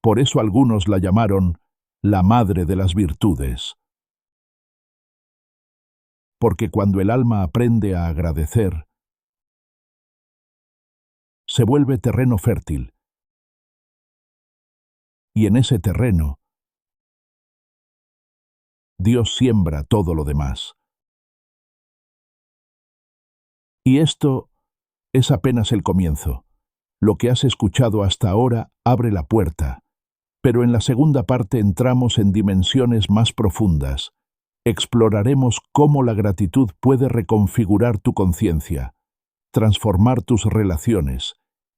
Por eso algunos la llamaron la madre de las virtudes. Porque cuando el alma aprende a agradecer, se vuelve terreno fértil. Y en ese terreno, Dios siembra todo lo demás. Y esto es apenas el comienzo. Lo que has escuchado hasta ahora abre la puerta, pero en la segunda parte entramos en dimensiones más profundas. Exploraremos cómo la gratitud puede reconfigurar tu conciencia, transformar tus relaciones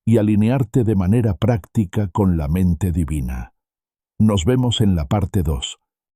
y alinearte de manera práctica con la mente divina. Nos vemos en la parte 2.